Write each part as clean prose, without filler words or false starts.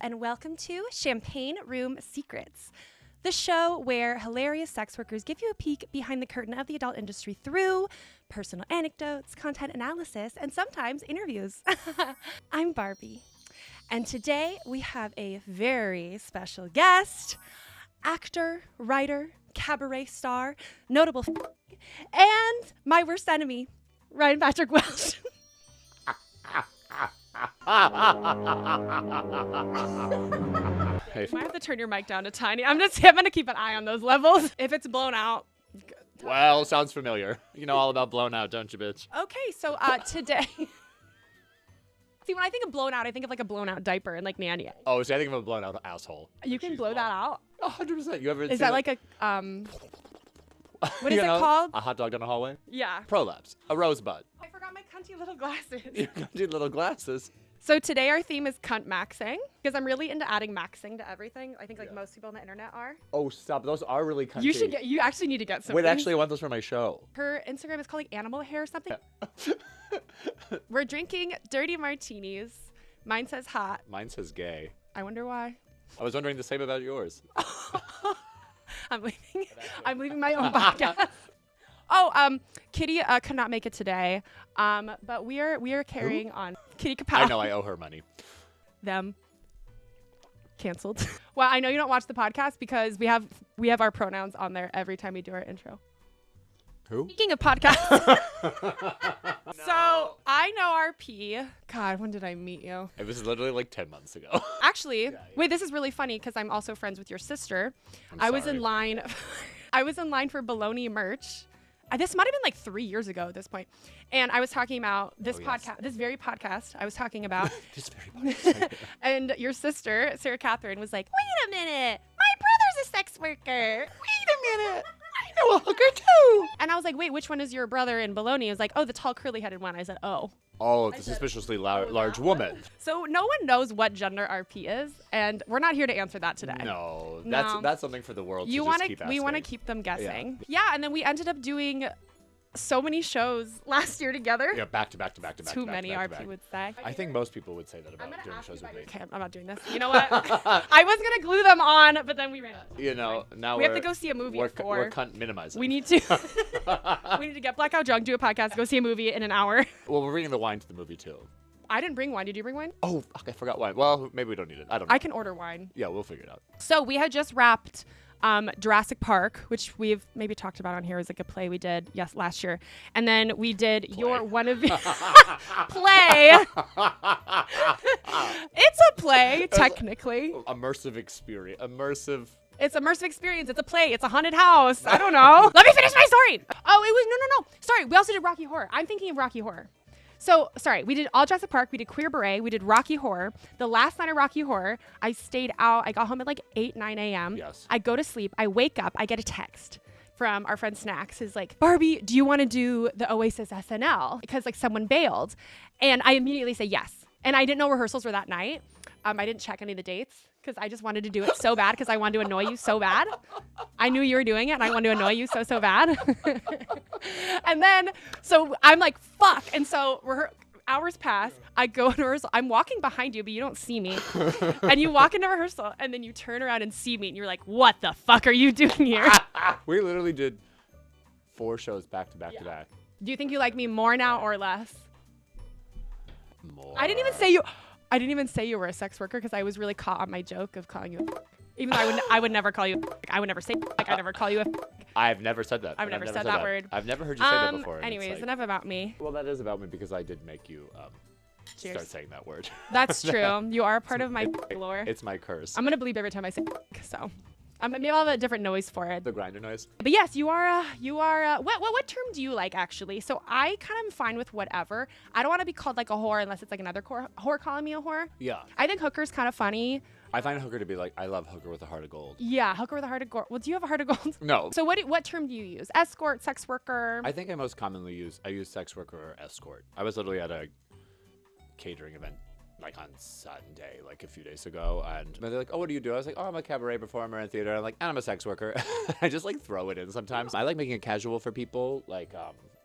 and welcome to Champagne Room Secrets, the show where hilarious sex workers give you a peek behind the curtain of the adult industry through personal anecdotes, content analysis, and sometimes interviews. I'm Barbie, and today we have a very special guest, actor, writer, cabaret star, notable and my worst enemy, Ryan Patrick Welsh. Hey. You might have to turn your mic down to tiny. I'm gonna keep an eye on those levels. If it's blown out. Well, sounds familiar. You know all about blown out, don't you, bitch? Okay, so today. See, when I think of blown out, I think of like a blown out diaper and like nanny. Oh, see, I think of a blown out asshole. You can blow that out. 100%. You ever? Is that like a what is you it know, called? A hot dog down the hallway? Yeah. Prolapse. A rosebud. I forgot my cunty little glasses. Your cunty little glasses. So today our theme is cunt maxing because I'm really into adding maxing to everything. I think like Yeah. most people on the internet are. Oh, stop. Those are really cunty. You actually need to get some. Wait, actually, I want those for my show. Her Instagram is called like animal hair or something. We're drinking dirty martinis. Mine says hot. Mine says gay. I wonder why. I was wondering the same about yours. I'm leaving my own podcast. Oh, Kitty could not make it today. But we are carrying on. Kitty Kapow. I know I owe her money. Them. Canceled. Well, I know you don't watch the podcast because we have our pronouns on there every time we do our intro. Who? Speaking of podcasts. So I know RP. God, when did I meet you? It was literally like 10 months ago. Actually, wait, this is really funny because I'm also friends with your sister. I was in line. I was in line for Bologna merch. This might have been like 3 years ago at this point. And I was talking about this podcast, this very podcast I was talking about. This very podcast. And your sister, Sarah Catherine, was like, wait a minute. My brother's a sex worker. Wait a minute. I know a hooker too. And I was like, wait, which one is your brother in Bologna? He was like, oh, the tall curly-headed one. I said, oh. Oh, the suspiciously large woman. So no one knows what gender RP is, and we're not here to answer that today. No, No. that's something for the world You to want just keep asking. We want to keep them guessing. Yeah, and then we ended up doing so many shows last year together. Yeah, back to back to back to back. Too to back, many to back, to RP back. would say. I think most people would say that about gonna doing ask shows you with me. Okay, I'm not doing this. You know what? I was gonna glue them on, but then we ran out. You know, now We have to go see a movie at 4. We're cunt minimizing. We need to. We need to get blackout drunk, do a podcast, go see a movie in an hour. Well, we're bringing the wine to the movie too. I didn't bring wine. Did you bring wine? Oh, fuck, I forgot wine. Well, maybe we don't need it. I don't know. I can order wine. Yeah, we'll figure it out. So we had just wrapped Jurassic Park, which we've maybe talked about on here as like a play we did last year, and then we did one of your play. It's a play technically. Immersive experience. It's immersive experience. It's a play. It's a haunted house. I don't know. Let me finish my story. Oh, it was no. Sorry, we also did Rocky Horror. I'm thinking of Rocky Horror. So, sorry, we did all Jurassic Park, we did Queer Beret, we did Rocky Horror. The last night of Rocky Horror, I stayed out. I got home at like 8, 9 a.m. Yes. I go to sleep. I wake up. I get a text from our friend Snacks. He's like, Barbie, do you want to do the Oasis SNL? Because like someone bailed. And I immediately say yes. And I didn't know rehearsals were that night. I didn't check any of the dates because I just wanted to do it so bad because I wanted to annoy you so bad. I knew you were doing it and I wanted to annoy you so bad. And then, so I'm like, fuck. And so hours pass. I go to rehearsal. I'm walking behind you, but you don't see me. And you walk into rehearsal and then you turn around and see me and you're like, what the fuck are you doing here? We literally did 4 shows back to back to back. Do you think you like me more now or less? More. I didn't even say you were a sex worker because I was really caught on my joke of calling you even though I would never call you I would never say I never call you I've never said that. I've never said that word. I've never heard you say that before. Anyways, enough about me. Well, that is about me because I did make you Cheers. start saying that word. That's true. You are a part of my lore. It's my curse. I'm gonna bleep every time I say so. Maybe I'll have a different noise for it. The grinder noise. But yes, you are. What term do you like actually? So I kind of am fine with whatever. I don't want to be called like a whore unless it's like another whore calling me a whore. Yeah. I think hooker's kind of funny. I find hooker to be like, I love hooker with a heart of gold. Yeah, hooker with a heart of gold. Well, do you have a heart of gold? No. So what term do you use? Escort, sex worker? I think I most commonly use sex worker or escort. I was literally at a catering event like on Sunday, like a few days ago, and they're like, oh, what do you do? I was like, oh, I'm a cabaret performer in theater. I'm like, and I'm a sex worker. I just like throw it in sometimes. I like making it casual for people. Like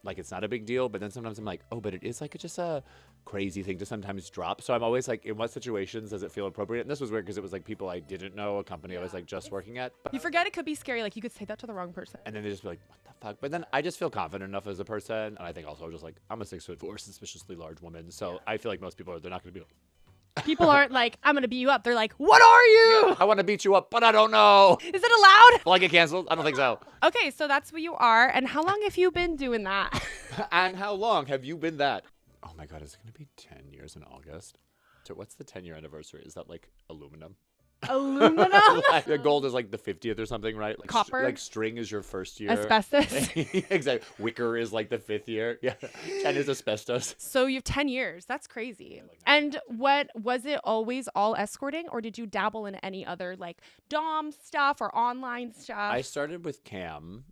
like it's not a big deal, but then sometimes I'm like, oh, but it is like just a crazy thing to sometimes drop. So I'm always like, in what situations does it feel appropriate? And this was weird because it was like people I didn't know, a company I was like just working at. You forget it could be scary. Like you could say that to the wrong person. And then they just be like, what the fuck? But then I just feel confident enough as a person. And I think also just like, I'm a 6'4", suspiciously large woman. So I feel like most people they're not going to be like, People aren't like, I'm going to beat you up. They're like, what are you? I want to beat you up, but I don't know. Is it allowed? Will I get canceled? I don't think so. Okay, so that's what you are. And how long have you been doing that? And how long have you been that? Oh my God, is it going to be 10 years in August? So what's the 10-year anniversary? Is that like aluminum? Aluminum? Like, the gold is like the 50th or something, right? Like Copper? Like string is your first year. Asbestos? Exactly. Wicker is like the 5th year. Yeah. 10 is asbestos. So you have 10 years. That's crazy. And what was it always all escorting, or did you dabble in any other like Dom stuff or online stuff? I started with Cam.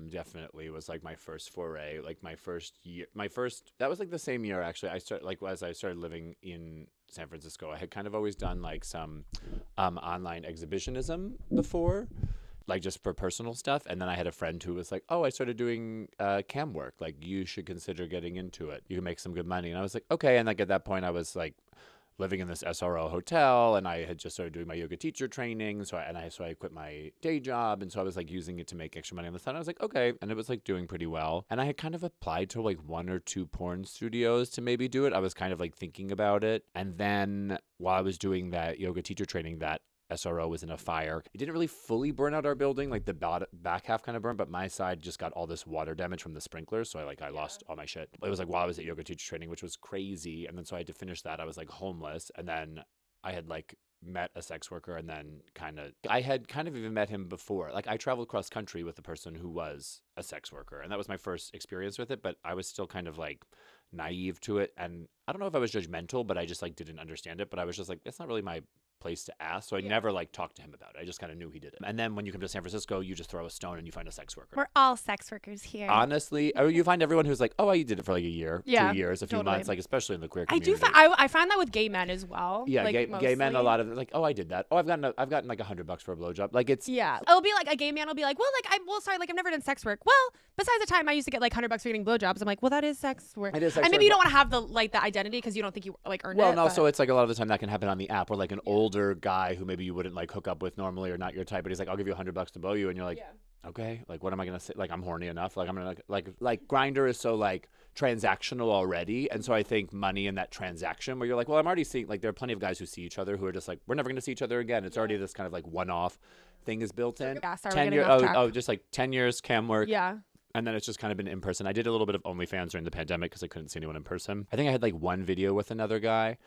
Definitely was like my first foray, like my first year, that was like the same year actually. As I started living in San Francisco, I had kind of always done like some online exhibitionism before, like just for personal stuff. And then I had a friend who was like, oh, I started doing cam work. Like you should consider getting into it. You can make some good money. And I was like, okay. And like at that point I was like living in this SRO hotel, and I had just started doing my yoga teacher training. So I quit my day job. And so I was like using it to make extra money on the side. I was like, okay. And it was like doing pretty well. And I had kind of applied to like 1 or 2 porn studios to maybe do it. I was kind of like thinking about it. And then while I was doing that yoga teacher training, that SRO was in a fire. It didn't really fully burn out our building. Like the back half kind of burned, but my side just got all this water damage from the sprinklers. So I lost all my shit. It was like while I was at yoga teacher training, which was crazy. And then so I had to finish that. I was like homeless. And then I had like met a sex worker, and then I had kind of even met him before. Like I traveled cross country with a person who was a sex worker, and that was my first experience with it, but I was still kind of like naive to it. And I don't know if I was judgmental, but I just like didn't understand it. But I was just like, that's not really my place to ask. So I never like talked to him about it. I just kind of knew he did it. And then when you come to San Francisco, you just throw a stone and you find a sex worker. We're all sex workers here. Honestly, you find everyone who's like, oh, I did it for like a year, 2 years, a few months, like especially in the queer community. I find that with gay men as well. Yeah, like, gay men, a lot of like, oh, I did that. Oh, I've gotten like $100 for a blowjob. Like it's it'll be like a gay man will be like, well, like I've never done sex work. Well, besides the time I used to get like $100 for getting blowjobs, I'm like, well, that is sex work. It is sex and maybe work, you don't want to have the identity because you don't think you like earned it. Well, no, so it's like a lot of the time that can happen on the app, or like an older guy who maybe you wouldn't like hook up with normally or not your type, but he's like, I'll give you $100 to blow you, and you're like, okay, like what am I gonna say? Like I'm horny enough. Like I'm gonna like Grindr is so like transactional already, and so I think money in that transaction where you're like, well, I'm already seeing like there are plenty of guys who see each other who are just like, we're never gonna see each other again. It's already this kind of like one-off thing is built in. 10 years. Just like 10 years cam work. Yeah. And then it's just kind of been in person. I did a little bit of OnlyFans during the pandemic because I couldn't see anyone in person. I think I had like one video with another guy,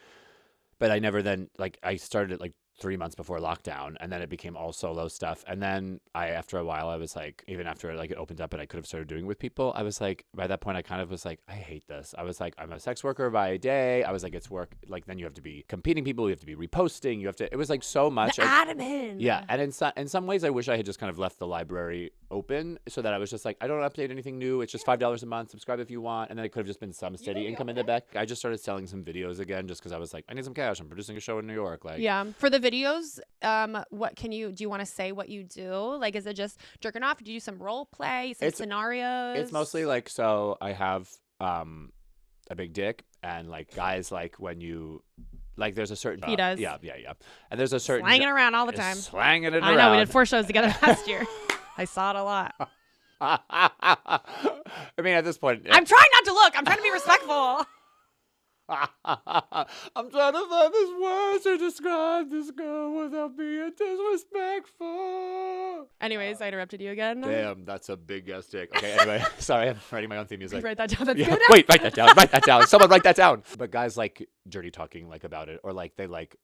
but I never then like I started it like 3 months before lockdown, and then it became all solo stuff. And then after a while, I was like, even after like it opened up and I could have started doing with people, I was like, by that point, I kind of was like, I hate this. I was like, I'm a sex worker by day. I was like, it's work. Like then you have to be competing people, you have to be reposting, you have to. It was like so much. The admin. Yeah, and in some ways, I wish I had just kind of left the library open so that I was just like, I don't update anything new. It's just $5 a month. Subscribe if you want, and then it could have just been some steady income in the back. I just started selling some videos again, just because I was like, I need some cash. I'm producing a show in New York. Like for the videos. What do you want to say what you do? Like, is it just jerking off? Do you do some role play, some scenarios? It's mostly like, so I have a big dick, and like guys, like when you like there's a certain he does. Yeah. And there's a certain slanging around all the time. Slanging it around. I know, we did 4 shows together last year. I saw it a lot. I mean, at this point, I'm trying not to look. I'm trying to be respectful. I'm trying to find this words to describe this girl without being disrespectful. Anyways, I interrupted you again. Damn, that's a big ass dick. Okay, anyway, sorry, I'm writing my own theme music. Write that down. That's good. Wait, write that down. Write that down. Someone write that down. But guys like dirty talking like about it, or like they like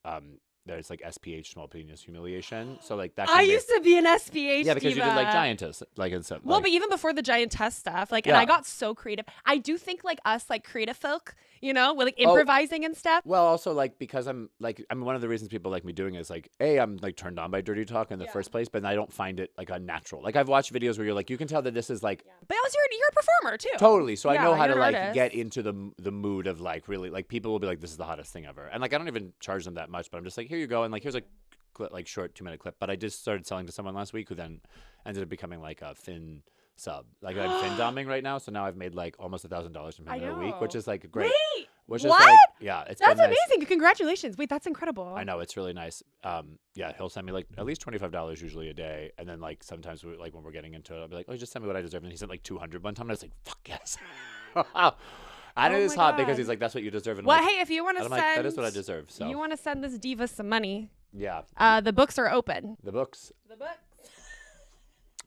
there's like SPH, small penis humiliation. So like that. I used to be an SPH. Yeah, because diva. you did like giantess, like and stuff. Well, but even before the giantess stuff, like, and I got so creative. I do think like us, like creative folk, you know, with like improvising and stuff. Well, also like because I'm one of the reasons people like me doing it is like, I'm like turned on by dirty talk in the first place, but I don't find it like unnatural. Like I've watched videos where you're like, you can tell that this is like. Yeah. But also you're a performer too. Totally. So I know how to like artist. get into the mood of like really like people will be like, this is the hottest thing ever, and like I don't even charge them that much, but I'm just like, here you go, and like here's a short 2-minute clip. But I just started selling to someone last week who then ended up becoming like a Finn sub. Like I'm fin-doming right now, so now I've made like almost $1,000 in a week, which is like great. Wait, Which what? is like, yeah, it's That's been nice. amazing. Congratulations. Wait, that's incredible. I know, it's really nice. Yeah, he'll send me like at least $25 usually a day, and then like sometimes like when we're getting into it, I'll be like, oh, just send me what I deserve, and he sent like 200 one time, and I was like, fuck yes. And it is hot because he's like, that's what you deserve. And Well, like, hey, if you want to send, like, that is what I deserve. So you want to send this diva some money. Yeah. The books are open. The books. The books.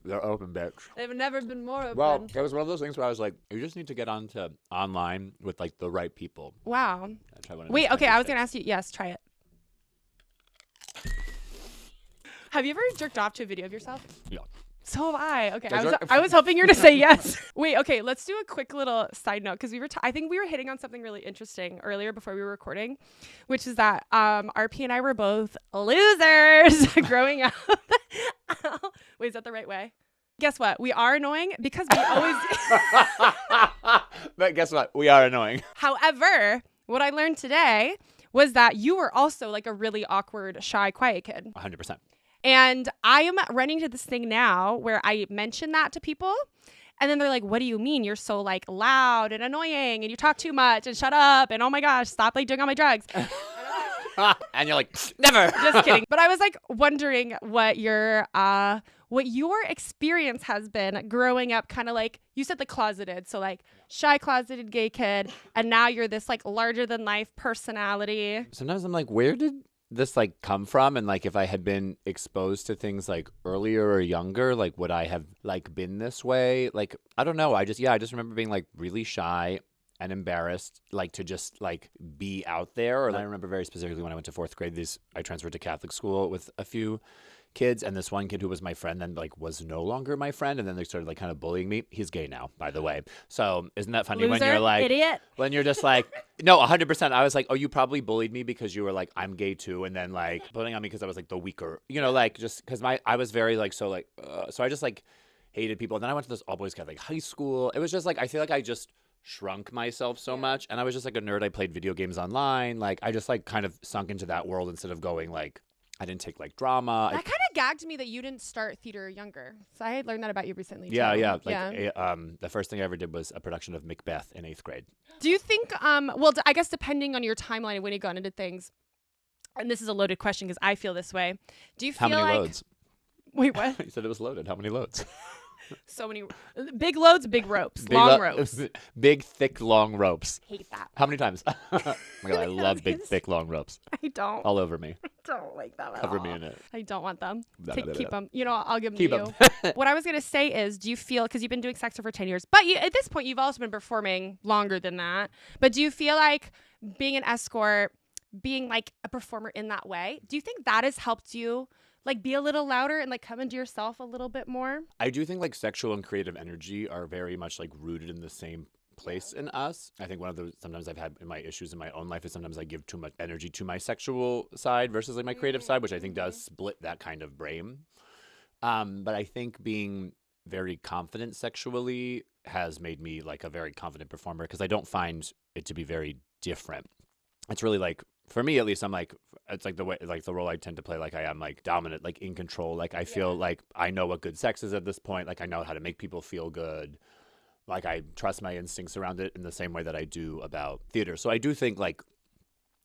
They're open, bitch. They've never been more open. Well, it was one of those things where I was like, you just need to get onto online with like the right people. Wow. Try one of Wait, these okay, I was things. going to ask you. Yes, try it. Have you ever jerked off to a video of yourself? Yeah. So have I. Okay, I I was hoping you were to say yes. Wait, okay, let's do a quick little side note because I think we were hitting on something really interesting earlier before we were recording, which is that RP and I were both losers growing up. Wait, is that the right way? Guess what? We are annoying because we always. But guess what? We are annoying. However, what I learned today was that you were also like a really awkward, shy, quiet kid. 100%. And I am running to this thing now where I mention that to people. And then they're like, what do you mean? You're so like loud and annoying and you talk too much and shut up. And oh my gosh, stop like doing all my drugs. And you're like, never. Just kidding. But I was like wondering what your experience has been growing up, kind of like you said, the closeted. So like shy, closeted gay kid. And now you're this like larger than life personality. Sometimes I'm like, where did this like come from? And like if I had been exposed to things like earlier or younger, like would I have like been this way? Like I don't know. I just remember being like really shy and embarrassed, like to just like be out there. And I remember very specifically when I went to 4th grade, I transferred to Catholic school with a few kids, and this one kid who was my friend then like was no longer my friend, and then they started like kind of bullying me. He's gay now, by the way. So isn't that funny? Loser, when you're like idiot. When you're just like, no, 100%. I was like, oh, you probably bullied me because you were like, I'm gay too, and then like bullying on me because I was like the weaker, like just because I was very like so I just like hated people. And then I went to this all boys Catholic high school. It was just like I feel like I just shrunk myself so much, and I was just like a nerd. I played video games online. Like I just like kind of sunk into that world instead of going like. I didn't take like drama. That kind of gagged me that you didn't start theater younger. So I had learned that about you recently. Yeah, too. yeah. Like the first thing I ever did was a production of Macbeth in 8th grade. Do you think? Well, I guess depending on your timeline of when you got into things, and this is a loaded question because I feel this way. Do you feel How many like? loads? Wait, what? You said it was loaded. How many loads? So many big loads, big ropes, Big long ropes. Big, thick, long ropes. Hate that. How many times? Oh my God, I love big, thick, long ropes. I don't. All over me. Don't like that at Cover all. me in it. I don't want them. No. Keep them. I'll give them Keep to 'em. you. What I was gonna say is, do you feel, because you've been doing Sexer for 10 years, but at this point you've also been performing longer than that. But do you feel like being an escort, being like a performer in that way, do you think that has helped you? Like be a little louder and like come into yourself a little bit more? I do think like sexual and creative energy are very much like rooted in the same place in us. I think one of the sometimes I've had in my issues in my own life is sometimes I give too much energy to my sexual side versus like my creative side, which I think does split that kind of brain. But I think being very confident sexually has made me like a very confident performer because I don't find it to be very different. It's really like, for me at least, I'm like, it's like the way, like the role I tend to play, like I am like dominant, like in control. Like I feel like I know what good sex is at this point. Like I know how to make people feel good. Like I trust my instincts around it in the same way that I do about theater. So I do think like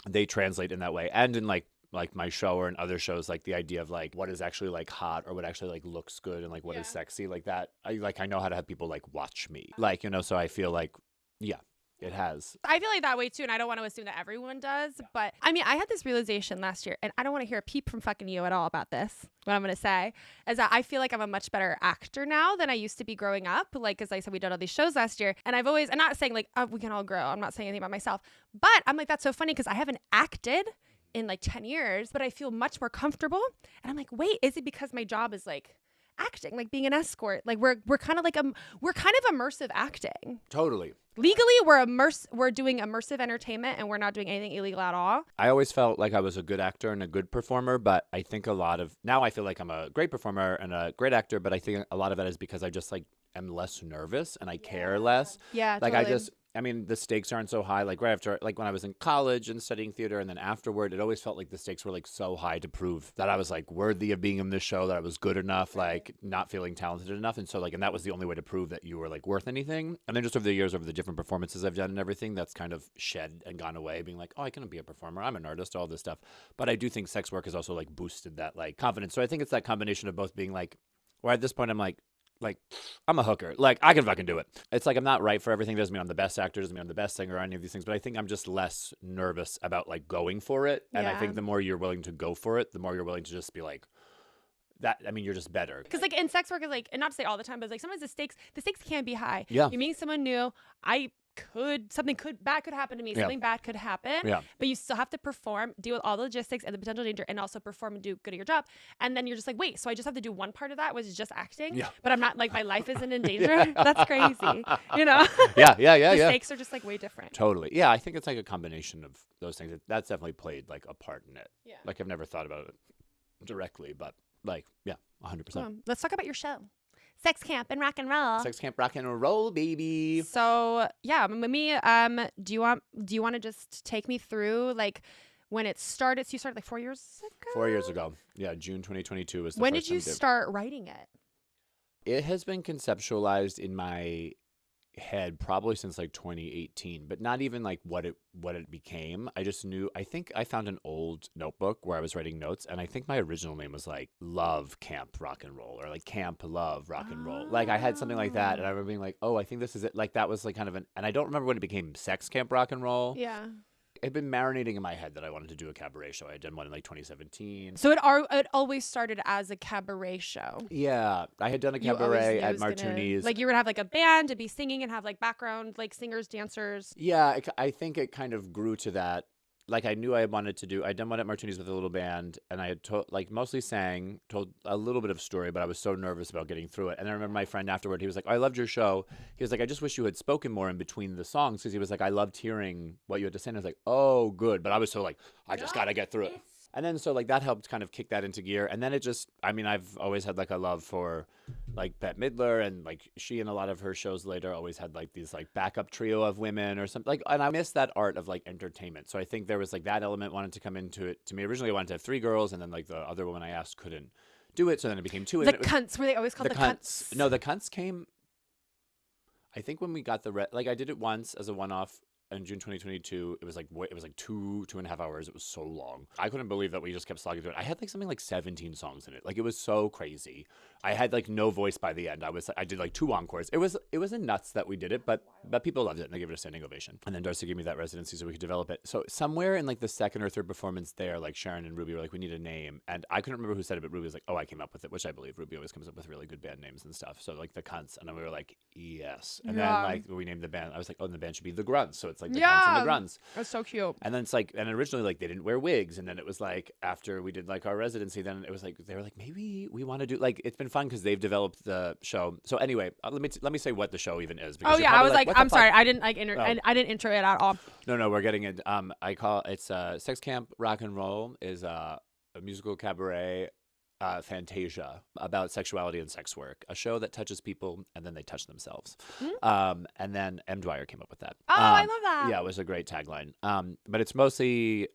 they translate in that way. And in like my show or in other shows, like the idea of like what is actually like hot or what actually like looks good and like what is sexy, like that. I know how to have people like watch me, like, so I feel like, yeah. It has. I feel like that way too, and I don't want to assume that everyone does, but I mean, I had this realization last year, and I don't want to hear a peep from fucking you at all about this. What I'm going to say is that I feel like I'm a much better actor now than I used to be growing up. Like, as I said, we did all these shows last year, and I've always, I'm not saying like, oh, we can all grow. I'm not saying anything about myself, but I'm like, that's so funny because I haven't acted in like 10 years, but I feel much more comfortable. And I'm like, wait, is it because my job is like acting, like being an escort? Like we're kind of like, we're kind of immersive acting. Totally. Legally, we're doing immersive entertainment and we're not doing anything illegal at all. I always felt like I was a good actor and a good performer, but I think now I feel like I'm a great performer and a great actor, but I think a lot of that is because I just like am less nervous and I care less. Yeah, like totally. I mean, the stakes aren't so high. Like right after, like when I was in college and studying theater, and then afterward, it always felt like the stakes were like so high to prove that I was like worthy of being in this show, that I was good enough, like not feeling talented enough. And so like, and that was the only way to prove that you were like worth anything. And then just over the years, over the different performances I've done and everything, that's kind of shed and gone away, being like, oh, I can be a performer. I'm an artist, all this stuff. But I do think sex work has also like boosted that like confidence. So I think it's that combination of both being like, where at this point I'm like, I'm a hooker. Like, I can fucking do it. It's like I'm not right for everything. Doesn't mean I'm the best actor. Doesn't mean I'm the best singer or any of these things. But I think I'm just less nervous about, like, going for it. And I think the more you're willing to go for it, the more you're willing to just be like, that, I mean, you're just better. Because, like, in sex work, is like, and not to say all the time, but like sometimes the stakes can be high. Yeah. You meet someone new. Something bad could happen to me. Something bad could happen. Yeah. But you still have to perform, deal with all the logistics and the potential danger, and also perform and do good at your job. And then you're just like, wait, so I just have to do one part of that, which is just acting. Yeah. But I'm not, like, my life isn't in danger. That's crazy. You know? Yeah. The stakes are just like way different. Totally. Yeah. I think it's like a combination of those things. That's definitely played like a part in it. Yeah. Like I've never thought about it directly, but like, yeah, 100%. Let's talk about your show. Sex Camp and Rock and Roll. Sex Camp Rock and Roll, baby. So yeah, Mimi, do you want to just take me through like when it started? So you started like 4 years ago? 4 years ago. Yeah, June 2022 was the When first did you time start writing it? It has been conceptualized in my head probably since like 2018, but not even like what it became. I just knew, I think I found an old notebook where I was writing notes, and I think my original name was like Love Camp Rock and Roll, or like Camp Love Rock and Roll. Like I had something like that, and I remember being like, oh, I think this is it. Like that was like kind of and I don't remember when it became Sex Camp Rock and Roll. Yeah. It had been marinating in my head that I wanted to do a cabaret show. I had done one in like 2017. So it always started as a cabaret show. Yeah, I had done a cabaret at Martuni's. Like you would have like a band to be singing and have like background like singers, dancers. Yeah, I think it kind of grew to that. Like I knew I wanted to do. I'd done one at Martini's with a little band, and I had mostly told a little bit of story, but I was so nervous about getting through it. And I remember my friend afterward, he was like, "I loved your show." He was like, "I just wish you had spoken more in between the songs," because he was like, "I loved hearing what you had to say." And I was like, "Oh, good," but I was so like, "I just gotta get through it." And then so like that helped kind of kick that into gear. And then it just, I mean, I've always had like a love for like Bette Midler, and like she in a lot of her shows later always had like these like backup trio of women or something. Like, and I miss that art of like entertainment. So I think there was like that element wanted to come into it to me. Originally I wanted to have 3 girls, and then like the other woman I asked couldn't do it. So then it became 2. The cunts, were they always called the cunts? No, the cunts came, I think when we got like I did it once as a one-off. In June 2022, it was like 2.5 hours. It was so long. I couldn't believe that we just kept slogging through it. I had like something like 17 songs in it. Like it was so crazy. I had like no voice by the end. I did like 2 encores. It was nuts that we did it, but people loved it and they gave it a standing ovation. And then Darcy gave me that residency so we could develop it. So somewhere in like the second or third performance there, like Sharon and Ruby were like, we need a name. And I couldn't remember who said it, but Ruby was like, oh, I came up with it, which I believe. Ruby always comes up with really good band names and stuff. So like the Cunts. And then we were like, yes. And then like we named the band. I was like, oh, the band should be the Grunts. So it's like the Cunts and the Grunts. That's so cute. And then it's like, and originally like they didn't wear wigs, and then it was like after we did like our residency, then it was like they were like, maybe we want to do like, it's been fun because they've developed the show. So anyway, let me say what the show even is. Oh yeah, I was like I'm sorry, I didn't like I didn't intro it at all. No, we're getting it. I call it's Sex Camp Rock and Roll is a musical cabaret. Fantasia about sexuality and sex work, a show that touches people and then they touch themselves. And then M. Dwyer came up with that. Oh, I love that. Yeah, it was a great tagline. But it's mostly,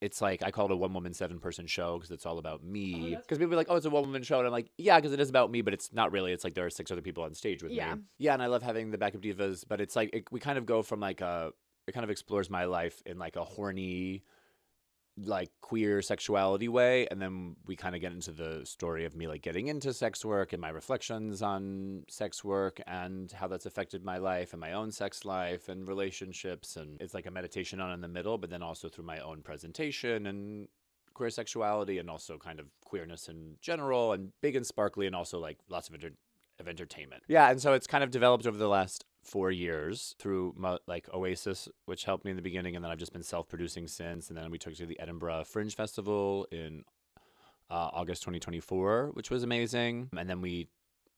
it's like, I call it a 1-woman 7-person show because it's all about me. Because people are like, oh, it's a 1-woman show. And I'm like, yeah, because it is about me, but it's not really. It's like there are 6 other people on stage with me. Yeah, and I love having the backup divas, but it's like, we kind of go from like it kind of explores my life in like a horny, like queer sexuality way, and then we kind of get into the story of me like getting into sex work and my reflections on sex work and how that's affected my life and my own sex life and relationships, and it's like a meditation on in the middle, but then also through my own presentation and queer sexuality and also kind of queerness in general, and big and sparkly, and also like lots of entertainment. Yeah, and so it's kind of developed over the last 4 years through like Oasis, which helped me in the beginning, and then I've just been self-producing since. And then we took it to the Edinburgh Fringe Festival in August 2024, which was amazing. And then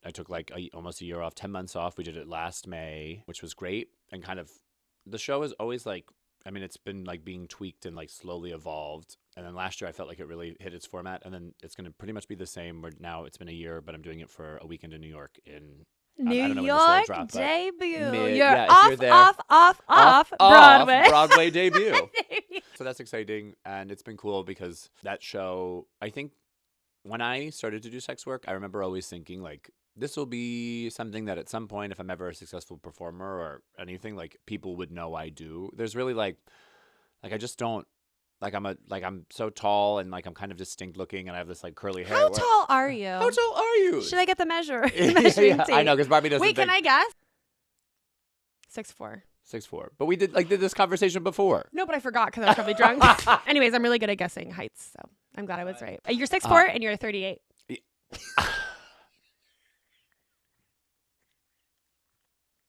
I took like almost a year off, 10 months off. We did it last May, which was great. And kind of the show is always like, I mean, it's been like being tweaked and like slowly evolved. And then last year I felt like it really hit its format, and then it's going to pretty much be the same. Where now it's been a year, but I'm doing it for a weekend in New York in New I don't know when this will York drop, but debut. mid- You're yeah, if off, you're there- off Broadway. Broadway debut. So that's exciting, and it's been cool because that show, I think when I started to do sex work, I remember always thinking like, this will be something that at some point, if I'm ever a successful performer or anything, like people would know I do. There's really like I just don't, I'm so tall and like I'm kind of distinct looking and I have this like curly hair. How tall are you? How tall are you? Should I get the measuring Yeah, tape? I know, because Barbie doesn't Wait, think. can I guess? 6'4". 6'4". But we did this conversation before. No, but I forgot because I was probably drunk. Anyways, I'm really good at guessing heights, so I'm glad I was right. You're 6'4" and you're 38.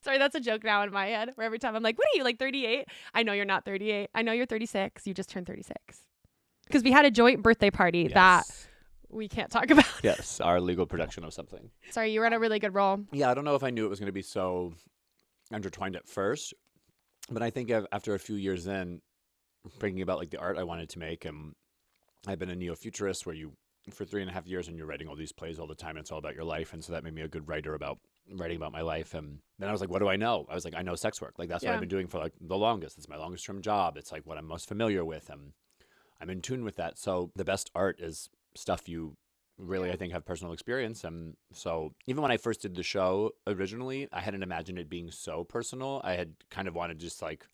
Sorry, that's a joke now in my head, where every time I'm like, what are you, like 38? I know you're not 38. I know you're 36. You just turned 36. Because we had a joint birthday party that we can't talk about. Yes, our legal production of something. Sorry, you were on a really good roll. Yeah, I don't know if I knew it was going to be so intertwined at first, but I think after a few years in, thinking about like the art I wanted to make, and I've been a neo-futurist where you, for 3.5 years, and you're writing all these plays all the time, and it's all about your life, and so that made me a good writer about writing about my life. And then I was like, what do I know? I was like, I know sex work. Like that's what I've been doing for like the longest. It's my longest term job. It's like what I'm most familiar with, and I'm in tune with that. So the best art is stuff you really, I think, have personal experience. And so even when I first did the show originally, I hadn't imagined it being so personal. I had kind of wanted just like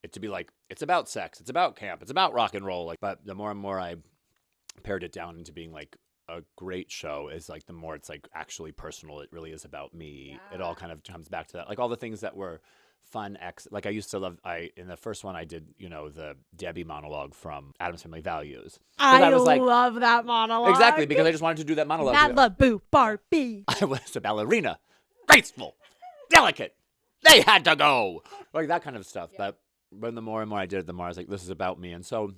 it to be like, it's about sex, it's about camp, it's about rock and roll. Like, but the more and more I pared it down into being like a great show, is like the more it's like actually personal. It really is about me. Yeah. It all kind of comes back to that. Like all the things that were fun, like I used to love, in the first one I did, the Debbie monologue from Addams Family Values. I was like, love that monologue. Exactly, because I just wanted to do that monologue. Malibu Barbie. I was a ballerina, graceful, delicate. They had to go. Like that kind of stuff. Yeah. But the more and more I did it, the more I was like, this is about me. And so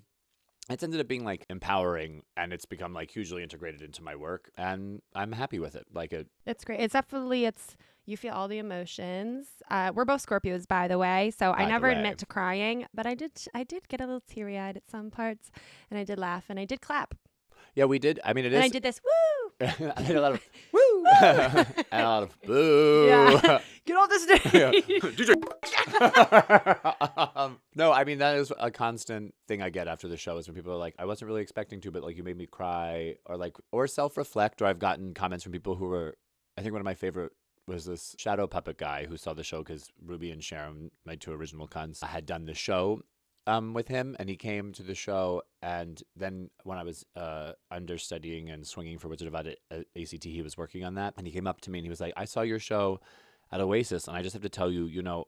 it's ended up being like empowering, and it's become like hugely integrated into my work, and I'm happy with it. It's great. It's definitely, you feel all the emotions. We're both Scorpios, by the way, so I never admit to crying, but I did get a little teary-eyed at some parts, and I did laugh, and I did clap. Yeah, we did. I mean, and I did this, woo! I did a lot of woo! And a lot of boo! Yeah. Get off the stage! No, I mean, that is a constant thing I get after the show, is when people are like, I wasn't really expecting to, but like you made me cry, or self-reflect, or I've gotten comments from people who were, I think one of my favorite was this shadow puppet guy who saw the show because Ruby and Sharon, my two original cunts, had done the show with him, and he came to the show, and then when I was understudying and swinging for Wizard of Oz at ACT, he was working on that, and he came up to me and he was like, I saw your show at Oasis, and I just have to tell you,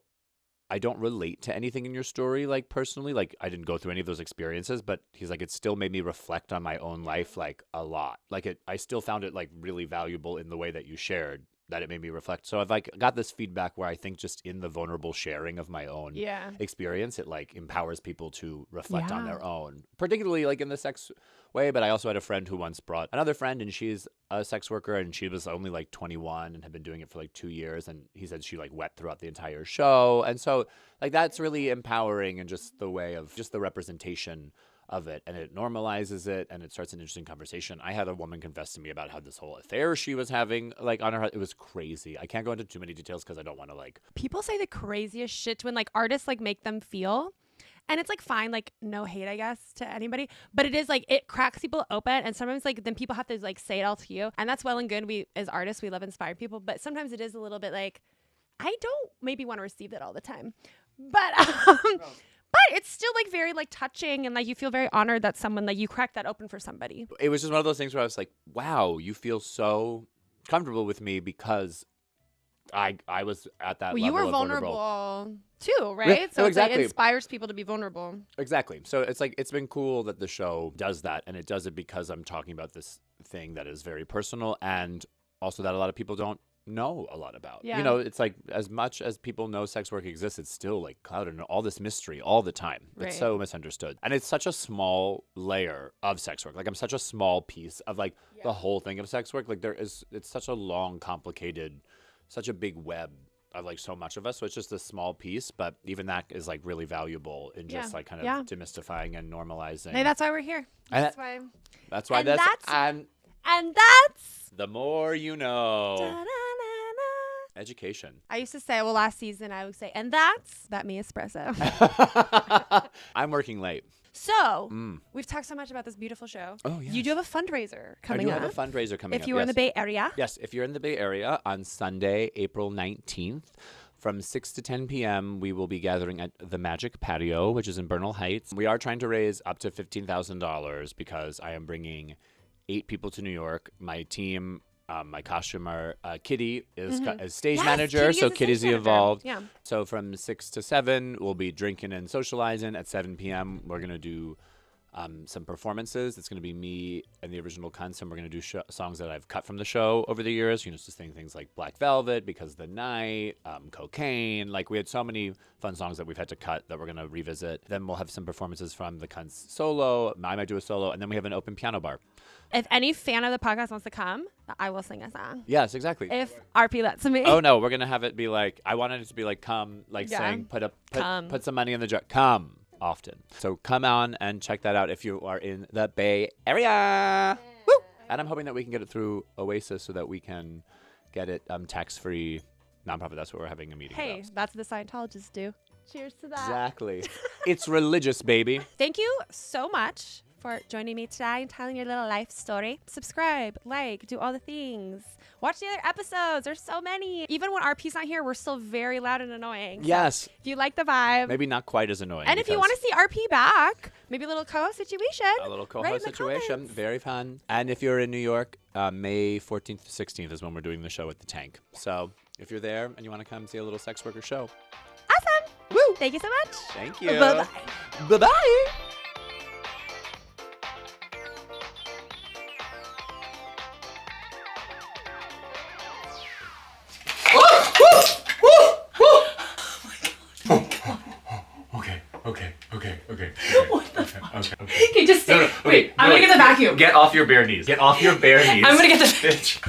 I don't relate to anything in your story, like personally, like I didn't go through any of those experiences, but he's like, it still made me reflect on my own life like a lot. Like I still found it like really valuable in the way that you shared, that it made me reflect. So I've like got this feedback where I think just in the vulnerable sharing of my own experience, it like empowers people to reflect on their own, particularly like in the sex way. But I also had a friend who once brought another friend, and she's a sex worker, and she was only like 21 and had been doing it for like 2 years. And he said she like wept throughout the entire show. And so like that's really empowering, and just the way of just the representation of it, and it normalizes it, and it starts an interesting conversation. I had a woman confess to me about how this whole affair she was having like on her, it was crazy. I can't go into too many details because I don't want to like. People say the craziest shit when like artists like make them feel, and it's like fine, like no hate I guess to anybody, but it is like it cracks people open, and sometimes like then people have to like say it all to you, and that's well and good. We as artists, we love inspiring people, but sometimes it is a little bit like I don't maybe want to receive that all the time, but but it's still like very like touching, and like you feel very honored that someone like you cracked that open for somebody. It was just one of those things where I was like, wow, you feel so comfortable with me because I was at that level. You were of vulnerable too, right? Yeah, so exactly. It's like, it inspires people to be vulnerable. Exactly. So it's like, it's been cool that the show does that, and it does it because I'm talking about this thing that is very personal, and also that a lot of people don't know a lot about. Yeah. It's like as much as people know sex work exists, it's still like clouded in all this mystery all the time. Right. It's so misunderstood, and it's such a small layer of sex work. Like I'm such a small piece of like the whole thing of sex work. Like it's such a long, complicated, such a big web of like so much of us. So it's just a small piece, but even that is like really valuable in just like kind of demystifying and normalizing. Hey, that's why we're here. That's why and that's the more you know. Da-da-na-na. education. I used to say, well, last season I would say, and that's that me espresso. I'm working late. So we've talked so much about this beautiful show. Oh, yes. You do have a fundraiser coming up. I do have a fundraiser coming up. If you were in the Bay Area. Yes, if you're in the Bay Area on Sunday, April 19th, from 6 to 10 p.m., we will be gathering at the Magic Patio, which is in Bernal Heights. We are trying to raise up to $15,000 because I am bringing 8 people to New York. My team, my costumer, Kitty, is stage manager, Kitty so is a Kitty's stage manager. involved. Yeah. So from 6 to 7, we'll be drinking and socializing. At 7 p.m., we're going to do some performances. It's going to be me and the original Cunts, and we're going to do songs that I've cut from the show over the years. You know, just saying things like Black Velvet, Because of the Night, Cocaine. Like, we had so many fun songs that we've had to cut that we're going to revisit. Then we'll have some performances from the Cunts solo. I might do a solo, and then we have an open piano bar. If any fan of the podcast wants to come, I will sing a song. Yes, exactly. If RP lets me. Oh no, we're gonna have it be like, I wanted it to be like, come, like saying, put some money in the jar, come often. So come on and check that out if you are in the Bay Area. Woo! And I'm hoping that we can get it through Oasis so that we can get it tax-free nonprofit. That's what we're having a meeting Hey, about. that's what the Scientologists do. Cheers to that. Exactly. It's religious, baby. Thank you so much for joining me today and telling your little life story. Subscribe, like, do all the things. Watch the other episodes. There's so many. Even when RP's not here, we're still very loud and annoying. Yes. So if you like the vibe. Maybe not quite as annoying. And if you want to see RP back, maybe a little co-host situation. A little Write in co-host the situation. comments. Very fun. And if you're in New York, May 14th to 16th is when we're doing the show at the Tank. So if you're there and you want to come see a little sex worker show. Awesome. Woo! Thank you so much. Thank you. Bye-bye. Bye-bye. Okay. What the fuck? Okay. Okay, just stay. Wait, I'm gonna get the vacuum. Get off your bare knees. Get off your bare knees. I'm gonna get the. Bitch.